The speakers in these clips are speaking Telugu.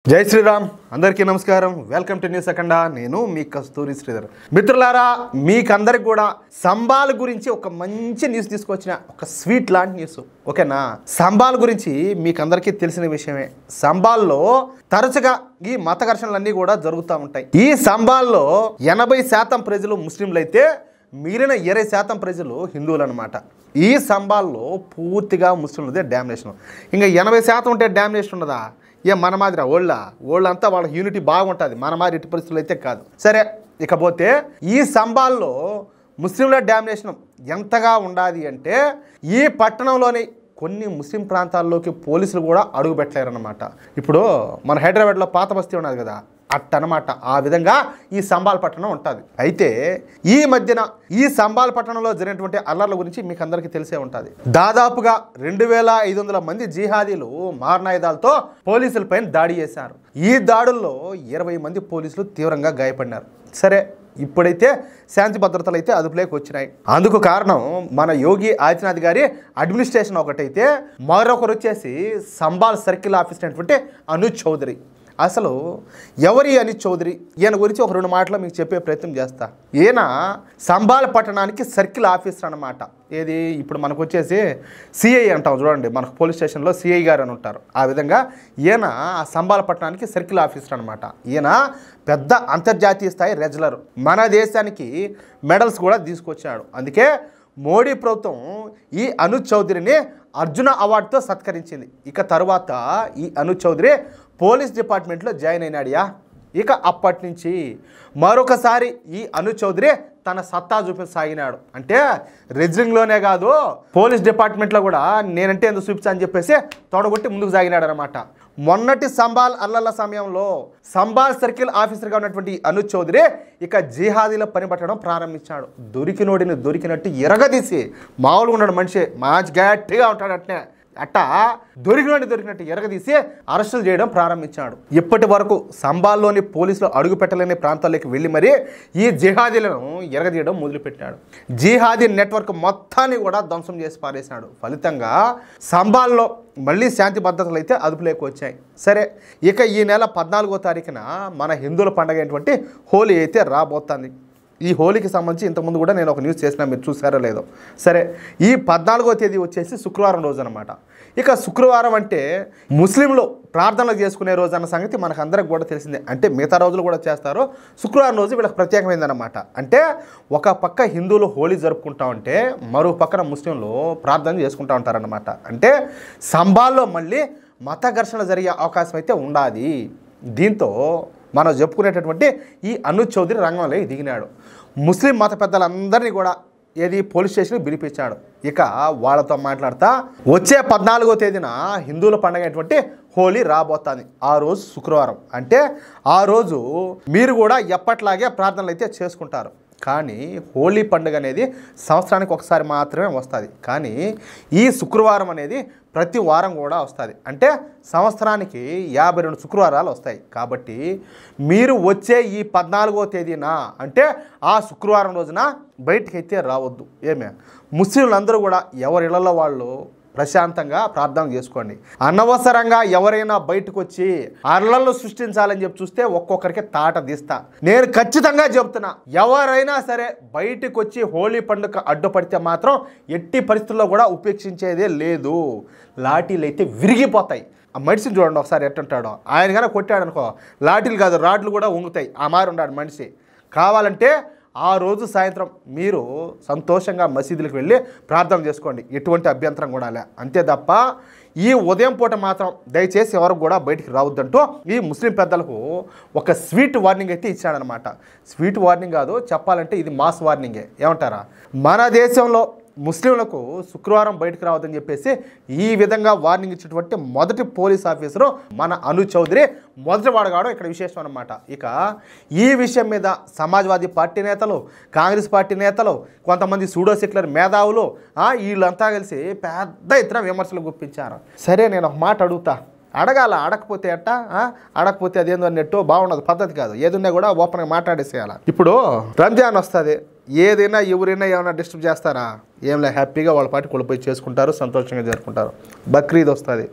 జై శ్రీరామ్ అందరికీ నమస్కారం వెల్కమ్ టు న్యూస్ అఖండ నేను మీ కస్తూరి శ్రీధర్ మిత్రులారా మీకందరికి కూడా సంబాల్ గురించి ఒక మంచి న్యూస్ తీసుకొచ్చిన ఒక స్వీట్ లాంటి న్యూస్ ఓకేనా సంబాల్ గురించి మీకందరికీ తెలిసిన విషయమే సంబాల్లో తరచుగా ఈ మత ఘర్షణలన్నీ కూడా జరుగుతూ ఉంటాయి ఈ సంబాల్లో 80% ప్రజలు ముస్లింలు అయితే మిగిలిన 20% ప్రజలు హిందువులు అనమాట ఈ సంబాల్లో పూర్తిగా ముస్లింలదే డామినేషన్ ఇంకా 80% ఉంటే డామినేషన్ ఉండదా ఏ మన మాదిరి వాళ్ళంతా వాళ్ళకి యూనిటీ బాగుంటుంది మన మాదిరి ఇటు పరిస్థితులు అయితే కాదు సరే ఇకపోతే ఈ సంబాల్లో ముస్లింల డామినేషన్ ఎంతగా ఉండాలి అంటే ఈ పట్టణంలోని కొన్ని ముస్లిం ప్రాంతాల్లోకి పోలీసులు కూడా అడుగు పెట్టలేరన్నమాట ఇప్పుడు మన హైదరాబాద్లో పాత బస్తీ ఉన్నది కదా అట్టనమాట ఆ విధంగా ఈ సంబాల్ పట్టణం ఉంటుంది అయితే ఈ మధ్యన ఈ సంబాల్ పట్టణంలో జరిగినటువంటి అల్లర్ల గురించి మీకు అందరికీ తెలిసే ఉంటుంది దాదాపుగా 2500 మంది జిహాదీలు మారణాయుధాలతో పోలీసులపైన దాడి చేశారు ఈ దాడుల్లో 20 మంది పోలీసులు తీవ్రంగా గాయపడినారు సరే ఇప్పుడైతే శాంతి భద్రతలు అయితే అదుపులోకి వచ్చినాయి అందుకు కారణం మన యోగి ఆదిత్యనాథ్ గారి అడ్మినిస్ట్రేషన్ ఒకటైతే మరొకరు వచ్చేసి సంబాల్ సర్కిల్ ఆఫీసర్ అయినటువంటి అనుజ్ చౌదరి అసలు ఎవరి అనిల్ చౌదరి ఈయన గురించి ఒక 2 మాటలు మీకు చెప్పే ప్రయత్నం చేస్తా ఈయన సంబాల్ పట్టణానికి సర్కిల్ ఆఫీసర్ అన్నమాట ఏది ఇప్పుడు మనకు వచ్చేసి సిఐ అంటాం చూడండి మనకు పోలీస్ స్టేషన్లో సిఐ గారు అని ఉంటారు ఆ విధంగా ఈయన సంబాల్ పట్టణానికి సర్కిల్ ఆఫీసర్ అనమాట ఈయన పెద్ద అంతర్జాతీయ స్థాయి రెజ్లర్ మన దేశానికి మెడల్స్ కూడా తీసుకొచ్చాడు అందుకే మోడీ ప్రభుత్వం ఈ అనుజ్ చౌదరిని అర్జున అవార్డుతో సత్కరించింది ఇక తరువాత ఈ అనుజ్ చౌదరి పోలీస్ డిపార్ట్మెంట్లో జాయిన్ అయినాడియా ఇక అప్పటి నుంచి మరొకసారి ఈ అనుజ్ చౌదరి తన సత్తా చూపించసాగినాడు అంటే రెజ్లింగ్లోనే కాదు పోలీస్ డిపార్ట్మెంట్లో కూడా నేనంటే ఎందుకు చూపించా అని చెప్పేసి తొడగొట్టి ముందుకు సాగినాడు అనమాట మొన్నటి సంబాల్ అల్లర్ల సమయంలో సంబాల్ సర్కిల్ ఆఫీసర్గా ఉన్నటువంటి అనుజ్ చౌదరి ఇక జిహాదీల పని పట్టడం ప్రారంభించాడు దొరికినోడిని దొరికినట్టు ఎరగదీసి మామూలుగా ఉన్నాడు మనిషి మంచి గట్టిగా ఉంటాడు అట్టా దొరికినట్టు ఎరగదీసి అరెస్టులు చేయడం ప్రారంభించాడు ఇప్పటి వరకు సంబాల్లోని పోలీసులు అడుగు పెట్టలేని ప్రాంతాల్లోకి వెళ్ళి మరీ ఈ జిహాదీలను ఎరగదీయడం మొదలుపెట్టాడు జిహాదీ నెట్వర్క్ మొత్తాన్ని కూడా ధ్వంసం చేసి పారేశాడు ఫలితంగా సంబాల్లో మళ్ళీ శాంతి భద్రతలు అయితే అదుపులోకి వచ్చాయి సరే ఇక ఈ నెల 14వ తారీఖున మన హిందువుల పండుగ అయినటువంటి హోలీ అయితే రాబోతుంది ఈ హోలీకి సంబంధించి ఇంతకుముందు కూడా నేను ఒక న్యూస్ చేసిన మీరు చూసారో లేదో సరే ఈ 14వ తేదీ వచ్చేసి శుక్రవారం రోజు అనమాట ఇక శుక్రవారం అంటే ముస్లింలు ప్రార్థనలు చేసుకునే రోజు అన్న సంగతి మనకు అందరికి కూడా తెలిసిందే అంటే మిగతా రోజులు కూడా చేస్తారు శుక్రవారం రోజు వీళ్ళకి ప్రత్యేకమైందన్నమాట అంటే ఒక పక్క హిందువులు హోలీ జరుపుకుంటా ఉంటే మరో పక్కన ముస్లింలు ప్రార్థన చేసుకుంటూ ఉంటారన్నమాట అంటే సంబాల్లో మళ్ళీ మత ఘర్షణ జరిగే అవకాశం అయితే ఉండాలి దీంతో మనం చెప్పుకునేటటువంటి ఈ అనుజ్ చౌదరి రంగంలో దిగినాడు ముస్లిం మత పెద్దలందరినీ కూడా ఏది పోలీస్ స్టేషన్కి పిలిపించాడు ఇక వాళ్ళతో మాట్లాడుతా వచ్చే 14వ తేదీన హిందువుల పండుగ అయినటువంటి హోలీ రాబోతుంది ఆ రోజు శుక్రవారం అంటే ఆ రోజు మీరు కూడా ఎప్పట్లాగే ప్రార్థనలు అయితే చేసుకుంటారు కానీ హోలీ పండుగ అనేది సంవత్సరానికి ఒకసారి మాత్రమే వస్తుంది కానీ ఈ శుక్రవారం అనేది ప్రతి వారం కూడా వస్తుంది అంటే సంవత్సరానికి 52 శుక్రవారాలు వస్తాయి కాబట్టి మీరు వచ్చే ఈ 14వ తేదీన అంటే ఆ శుక్రవారం రోజున బయటికి అయితే రావద్దు ఏమే ముస్లింలందరూ కూడా ఎవరి ఇళ్లలో వాళ్ళు ప్రశాంతంగా ప్రార్థన చేసుకోండి అనవసరంగా ఎవరైనా బయటకు వచ్చి అల్లర్లు సృష్టించాలని చెప్పి చూస్తే ఒక్కొక్కరికి తాట తీస్తా నేను ఖచ్చితంగా చెప్తున్నా ఎవరైనా సరే బయటకు వచ్చి హోలీ పండుగ అడ్డుపడితే మాత్రం ఎట్టి పరిస్థితుల్లో కూడా ఉపేక్షించేదే లేదు లాఠీలు అయితే విరిగిపోతాయి ఆ మనిషిని చూడండి ఒకసారి ఎట్టుంటాడో ఆయన కన్నా కొట్టాడు అనుకో లాఠీలు కాదు రాడ్లు కూడా వంగుతాయి ఆ మారి ఉన్నాడు మనిషి కావాలంటే ఆ రోజు సాయంత్రం మీరు సంతోషంగా మసీదులకు వెళ్ళి ప్రార్థన చేసుకోండి ఎటువంటి అభ్యంతరం కూడా లే అంతే తప్ప ఈ ఉదయం పూట మాత్రం దయచేసి ఎవరు కూడా బయటికి రావద్దంటూ ఈ ముస్లిం పెద్దలకు ఒక స్వీట్ వార్నింగ్ అయితే ఇచ్చాడనమాట స్వీట్ వార్నింగ్ కాదు చెప్పాలంటే ఇది మాస్ వార్నింగే ఏమంటారా మన దేశంలో ముస్లింలకు శుక్రవారం బయటకు రావద్దని చెప్పేసి ఈ విధంగా వార్నింగ్ ఇచ్చినటువంటి మొదటి పోలీస్ ఆఫీసరు మన అనుజ్ చౌదరి మొదటి వాడు కావడం ఇక్కడ విశేషం అనమాట ఇక ఈ విషయం మీద సమాజ్వాదీ పార్టీ నేతలు కాంగ్రెస్ పార్టీ నేతలు కొంతమంది సూడో సెక్యులర్ మేధావులు వీళ్ళంతా కలిసి పెద్ద ఎత్తున విమర్శలు గుప్పించారు సరే నేను ఒక మాట అడుగుతా అడగాల అడగకపోతే ఎట్టా అడగకపోతే అదేందో అన్నట్టు బాగుండదు పద్ధతి కాదు ఏదున్నా కూడా ఓపెన్గా మాట్లాడేసేయాలి ఇప్పుడు రంజాన్ వస్తుంది ఏదైనా ఎవరైనా ఏమైనా డిస్టర్బ్ చేస్తారా ఏం లే హ్యాపీగా వాళ్ళ పాటి కొలిపోయి చేసుకుంటారు, సంతోషంగా జరుపుకుంటారు. బక్రీద్ వస్తుంది,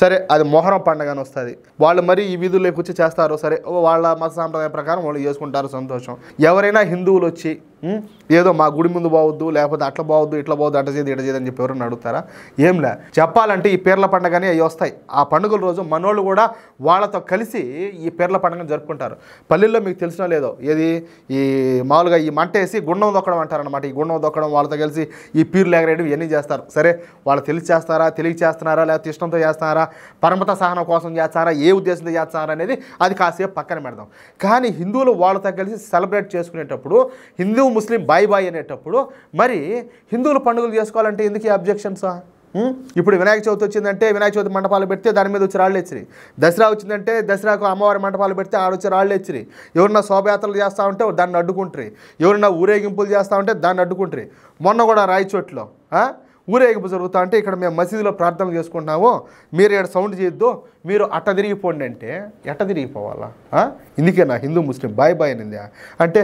సరే అది మొహరం పండగని వస్తుంది, వాళ్ళు మరి ఈ వీధుల్లోకి వచ్చి చేస్తారు, సరే వాళ్ళ మత సాంప్రదాయ ప్రకారం వాళ్ళు చేసుకుంటారు, సంతోషం. ఎవరైనా హిందువులు వచ్చి ఏదో మా గుడి ముందు బావద్దు, లేకపోతే అట్లా బావద్దు, ఇట్లా బావద్దు, అట్ట చేయదు, ఇట్లా చేయదని చెప్పి ఎవరైనా అడుగుతారా? ఏంలే. చెప్పాలంటే ఈ పీర్ల పండుగని అవి వస్తాయి. ఆ పండుగల రోజు మనోళ్ళు కూడా వాళ్ళతో కలిసి ఈ పీర్ల పండుగను జరుపుకుంటారు. పల్లెల్లో మీకు తెలిసినా లేదో, ఏది ఈ మామూలుగా ఈ మంట వేసి గుండం దొక్కడం అంటారనమాట. ఈ గుండం దొక్కడం, వాళ్ళతో కలిసి ఈ పీర్లు ఎగరేయడం ఇవన్నీ చేస్తారు. సరే వాళ్ళు తెలిసి చేస్తారా, తెలియ చేస్తున్నారా, లేకపోతే ఇష్టంతో చేస్తున్నారా, పరమత సహనం కోసం చేస్తారా, ఏ ఉద్దేశంతో చేస్తారా అనేది అది కాసేపు పక్కన పెడదాం. కానీ హిందువులు వాళ్ళతో కలిసి సెలబ్రేట్ చేసుకునేటప్పుడు, హిందూ ముస్లిం బాయ్ బాయ్ అనేటప్పుడు మరి హిందువులు పండుగలు చేసుకోవాలంటే ఎందుకు ఈ అబ్జెక్షన్సా? ఇప్పుడు వినాయక చవితి వచ్చిందంటే వినాయక చవితి మంటపాలు పెడితే దాని మీద వచ్చి రాళ్ళు ఎచ్చిరి. దసరా వచ్చిందంటే దసరాకు అమ్మవారి మంటపాలు పెడితే ఆడొచ్చి రాళ్ళు ఎచ్చిరి. ఎవరన్నా శోభయాత్రలు చేస్తూ ఉంటే దాన్ని అడ్డుకుంటారు, ఎవరన్నా ఊరేగింపులు చేస్తూ ఉంటే దాన్ని అడ్డుకుంటారు. మొన్న కూడా రాయచోట్లో ఊరేగింపు జరుగుతా అంటే ఇక్కడ మేము మసీదులో ప్రార్థనలు చేసుకుంటున్నాము, మీరు ఇక్కడ సౌండ్ చేయొద్దు, మీరు అట్ట తిరిగిపోండి అంటే ఎట్ట తిరిగిపోవాలా? ఇందుకేనా హిందూ ముస్లిం బాయ్ బాయ్ అనింది? అంటే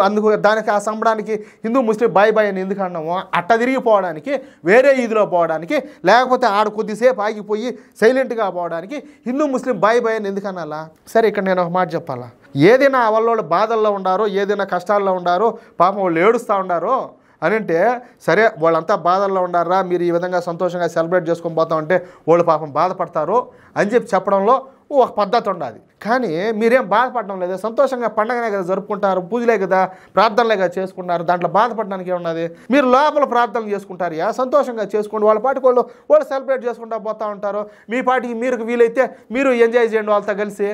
అందుకు దానికి ఆ సంబడానికి హిందూ ముస్లిం బాయ్ బాయ్ అని ఎందుకు అన్నాము? అట్ట తిరిగిపోవడానికి, వేరే ఈదులో పోవడానికి, లేకపోతే ఆడ కొద్దిసేపు ఆగిపోయి సైలెంట్గా పోవడానికి హిందూ ముస్లిం బాయ్ బాయ్ అని ఎందుకు అనాలా? సరే ఇక్కడ నేను ఒక మాట చెప్పాలా, ఏదైనా వాళ్ళు బాధల్లో ఉండారో, ఏదైనా కష్టాల్లో ఉండారో, పాపం వాళ్ళు ఏడుస్తూ ఉండారో అని అంటే సరే వాళ్ళంతా బాధల్లో ఉండారా, మీరు ఈ విధంగా సంతోషంగా సెలబ్రేట్ చేసుకొని పోతా ఉంటే వాళ్ళు పాపం బాధపడతారు అని చెప్పి చెప్పడంలో ఒక పద్ధతి ఉండాలి. కానీ మీరేం బాధపడడం లేదు, సంతోషంగా పండగనే కదా జరుపుకుంటారు, పూజలే కదా, ప్రార్థనలే కదా చేసుకుంటారు, దాంట్లో బాధపడడానికి ఏమున్నది? మీరు లోపల ప్రార్థనలు చేసుకుంటారు, సంతోషంగా చేసుకోండి, వాళ్ళ పాటికి వాళ్ళు సెలబ్రేట్ చేసుకుంటూ పోతూ ఉంటారు. మీ పాటికి మీరు వీలైతే మీరు ఎంజాయ్ చేయండి వాళ్ళతో కలిసి,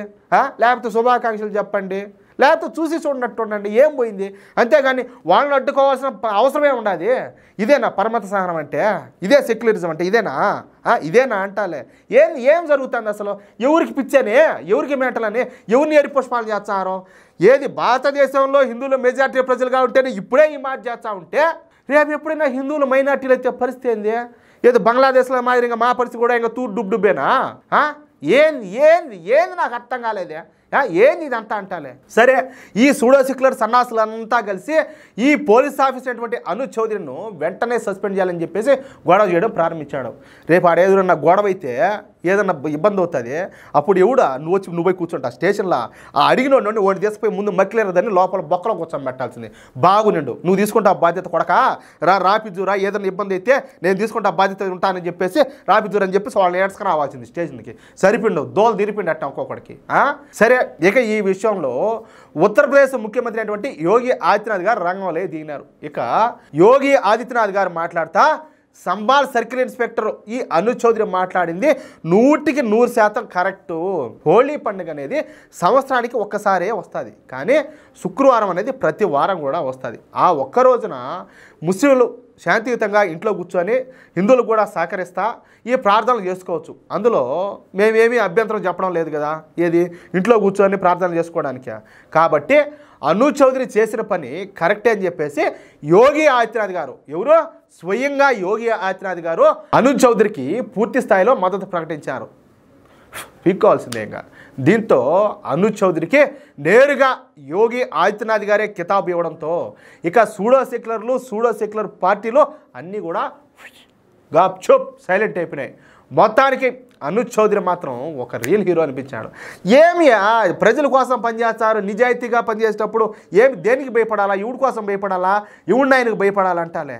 లేకపోతే శుభాకాంక్షలు చెప్పండి, లేకపోతే చూసి చూడనట్టు ఉండండి, ఏం పోయింది? అంతేగాని వాళ్ళని అడ్డుకోవాల్సిన అవసరమే ఉండదు. ఇదేనా పరమత సహనం అంటే? ఇదే సెక్యులరిజం అంటే? ఇదేనా అంటాలే? ఏం జరుగుతుంది అసలు? ఎవరికి పిచ్చని, ఎవరికి మేటలని, ఎవరిని ఎరి పుష్పాలు చేస్తారు? ఏది భారతదేశంలో హిందువులు మెజార్టీ ప్రజలుగా ఉంటేనే ఇప్పుడే ఈ మాట చేస్తూ ఉంటే రేపు ఎప్పుడైనా హిందువులు మైనార్టీలు అయితే పరిస్థితి ఏంది? ఏదో బంగ్లాదేశ్లో మాదిరిగా మా పరిస్థితి కూడా ఇంకా డుబ్బేనా? ఏంది నాకు అర్థం కాలేదే. ఏంది ఇదంతా అంటాలే? సరే, ఈ సూడో సెక్యులర్ సన్నాసులంతా కలిసి ఈ పోలీస్ ఆఫీసర్ అయినటువంటి అనుజ్ చౌదరిను వెంటనే సస్పెండ్ చేయాలని చెప్పేసి గొడవ చేయడం ప్రారంభించాడు. రేపు ఆడేదన్నా గొడవ అయితే ఏదన్నా ఇబ్బంది అవుతుంది, అప్పుడు ఎవడా నువ్వు పోయి కూర్చుంటా స్టేషన్లో అడిగిన నుండి వాడిని తీసుకుపోయి ముందు మక్కిలేరదని లోపల బొక్కలో కూర్చొని పెట్టాల్సింది. బాగునిండు, నువ్వు తీసుకుంటా బాధ్యత కొడక, రాపిద్దురా, ఏదైనా ఇబ్బంది అయితే నేను తీసుకుంటా బాధ్యత ఉంటానని చెప్పేసి రాపిద్దురు అని చెప్పేసి వాళ్ళని ఏడ్చుకు రావాల్సింది స్టేషన్కి. సరిపిండు, దోలు తిరిపిండి అట్ట ఒక్కొక్కడికి. సరే, ఇక ఈ విషయంలో ఉత్తరప్రదేశ్ ముఖ్యమంత్రి అయినటువంటి యోగి ఆదిత్యనాథ్ గారు రంగంలో దిగినారు. ఇక యోగి ఆదిత్యనాథ్ గారు మాట్లాడుతా సంబాల్ సర్కిల్ ఇన్స్పెక్టర్ ఈ అనుజ్ చౌదరి మాట్లాడింది 100% కరెక్టు. హోలీ పండుగ అనేది సంవత్సరానికి ఒక్కసారే వస్తుంది, కానీ శుక్రవారం అనేది ప్రతి వారం కూడా వస్తుంది. ఆ ఒక్క రోజున ముస్లింలు శాంతియుతంగా ఇంట్లో కూర్చొని హిందువులు కూడా సహకరిస్తా ఈ ప్రార్థనలు చేసుకోవచ్చు. అందులో మేమేమీ అభ్యంతరం చెప్పడం లేదు కదా, ఏది ఇంట్లో కూర్చొని ప్రార్థనలు చేసుకోవడానికి. కాబట్టి అనుజ్ చౌదరి చేసిన పని కరెక్టే అని చెప్పేసి యోగి ఆదిత్యనాథ్ గారు, ఎవరు స్వయంగా యోగి ఆదిత్యనాథ్ గారు అనుజ్ చౌదరికి పూర్తి స్థాయిలో మద్దతు ప్రకటించారు. పీక్కోవాల్సిందే. ఇంకా దీంతో అనుజ్ చౌదరికి నేరుగా యోగి ఆదిత్యనాథ్ గారే కితాబు ఇవ్వడంతో ఇక సూడో సెక్యులర్ పార్టీలు అన్నీ కూడా గాప్చుప్ సైలెంట్ అయిపోయినాయి. మొత్తానికి అనుజ్ చౌదరి మాత్రం ఒక రియల్ హీరో అనిపించాడు. ఏమి ప్రజల కోసం పనిచేస్తారు, నిజాయితీగా పనిచేసేటప్పుడు దేనికి భయపడాలా, ఎవడి కోసం భయపడాలా, ఎవడిని ఆయనకు భయపడాలంటాలే?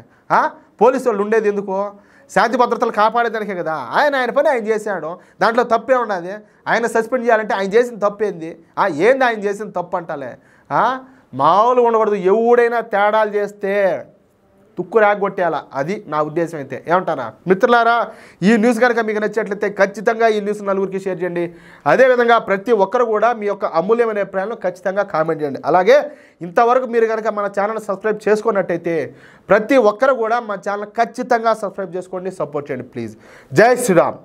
పోలీసు వాళ్ళు ఉండేది ఎందుకు? శాంతి భద్రతలు కాపాడేదానికే కదా. ఆయన పని ఆయన చేశాడు, దాంట్లో తప్పే ఉన్నది. ఆయన సస్పెండ్ చేయాలంటే ఆయన చేసిన తప్పేంది? ఏంది ఆయన చేసిన తప్పు అంటాలే? మామూలుగా ఉండకూడదు, ఎవడైనా తేడాలు చేస్తే తుక్కు రాగొట్టేయాలా, అది నా ఉద్దేశం. అయితే ఏమంటారా మిత్రులారా? ఈ న్యూస్ కనుక మీకు నచ్చినట్లయితే ఖచ్చితంగా ఈ న్యూస్ నలుగురికి షేర్ చేయండి. అదేవిధంగా ప్రతి ఒక్కరు కూడా మీ యొక్క అమూల్యమైన అభిప్రాయాలను ఖచ్చితంగా కామెంట్ చేయండి. అలాగే ఇంతవరకు మీరు కనుక మన ఛానల్ సబ్స్క్రైబ్ చేసుకున్నట్టయితే ప్రతి ఒక్కరు కూడా మన ఛానల్ ఖచ్చితంగా సబ్స్క్రైబ్ చేసుకోండి, సపోర్ట్ చేయండి ప్లీజ్. జై శ్రీరామ్.